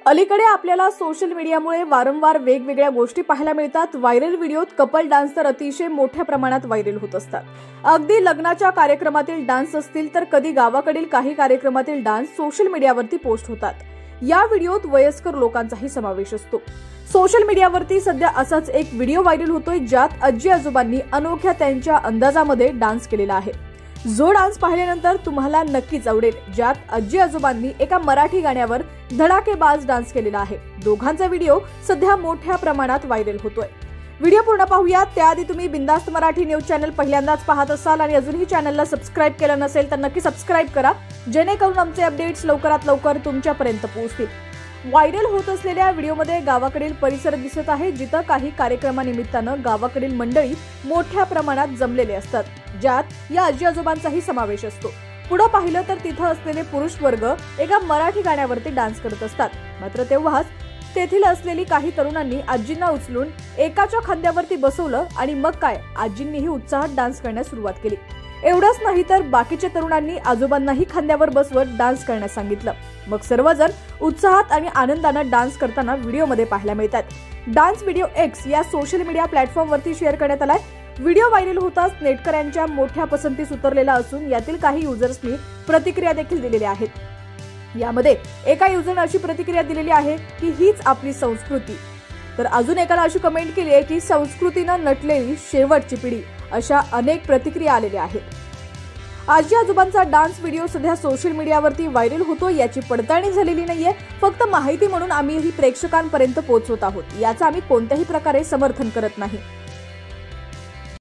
अलीकडे आपल्याला सोशल मीडियामुळे वारंवार वेगवेगळ्या गोष्टी पाहायला मिळतात। व्हायरल व्हिडिओत कपल डान्स तर अतिशय मोठ्या प्रमाणात व्हायरल होत असतात। अगदी लग्नाच्या कार्यक्रमातील डान्स असतील तर कधी गावाकडील काही कार्यक्रमातील डान्स सोशल मीडियावरती पोस्ट होतात। या व्हिडिओत वयस्कर लोकांचाही समावेश असतो। सोशल मीडियावरती सध्या असाच एक व्हिडिओ व्हायरल होतोय, ज्यात आजी आजोबांनी अनोख्या त्यांच्या अंदाजामध्ये डान्स केलेला आहे। जो डान्स पाहिल्यानंतर तुम्हाला नक्कीच आवडेल, ज्यात आजी आजोबांनी एका मराठी गाण्यावर धडाकेबाज डान्स केलेला आहे। दोघांचा व्हिडिओ सध्या मोठ्या प्रमाणात व्हायरल होतोय। व्हिडिओ पूर्ण पाहूया त्याआधी तुम्ही बिंदास्त मराठी न्यूज चॅनल पहिल्यांदाच पाहत असाल आणि अजूनही चॅनलला सबस्क्राइब केलं नसेल तर नक्की सबस्क्राइब करा, जेणेकरून आमचे अपडेट्स लवकरात लवकर तुमच्यापर्यंत पोहोचतील। व्हायरल होत असलेल्या व्हिडिओमध्ये गावाकडील परिसर दिसत आहे, जिथं काही कार्यक्रमानिमित्तानं गावाकडील मंडळी मोठ्या प्रमाणात जमलेले असतात, ज्यात या आजी आजोबांचाही समावेश असतो। पुढे पाहिलं तर तिथं असलेले पुरुष वर्ग एका मराठी गाण्यावरती डान्स करत असतात। मात्र तेव्हाच तेथील असलेली काही तरुणांनी आजींना उचलून एकाच्या खांद्यावरती बसवलं आणि मग काय, आजींनीही उत्साहात डान्स करण्यास सुरुवात केली। एवढंच नाही तर बाकीच्या तरुणांनी आजोबांनाही खांद्यावर बसवत डान्स करण्यास सांगितलं। मग सर्वजण उत्साहात आणि आनंदानं डान्स करताना व्हिडिओमध्ये पाहायला मिळतात। डान्स व्हिडिओ एक्स या सोशल मीडिया प्लॅटफॉर्मवरती शेअर करण्यात आलाय। व्हिडिओ व्हायरल होताच नेटकऱ्यांच्या मोठ्या पसंतीस उतरलेला असून यातील काही युजर्सनी प्रतिक्रिया देखील दिलेल्या आहेत। यामध्ये एका युजरने अशी प्रतिक्रिया दिलेली आहे की हीच आपली संस्कृती, तर अजून एकाला अशी कमेंट केली आहे की संस्कृतीनं नटलेली शेवटची पिढी। अशा अनेक प्रतिक्रिया आलेल्या आहेत। आजी आजोबांचा डान्स व्हिडिओ सध्या सोशल मीडियावरती व्हायरल होतो, याची पडताळणी झालेली नाहीये। फक्त माहिती म्हणून आम्ही ही प्रेक्षकांपर्यंत पोहोचवत आहोत, याचं आम्ही कोणत्याही प्रकारे समर्थन करत नाही।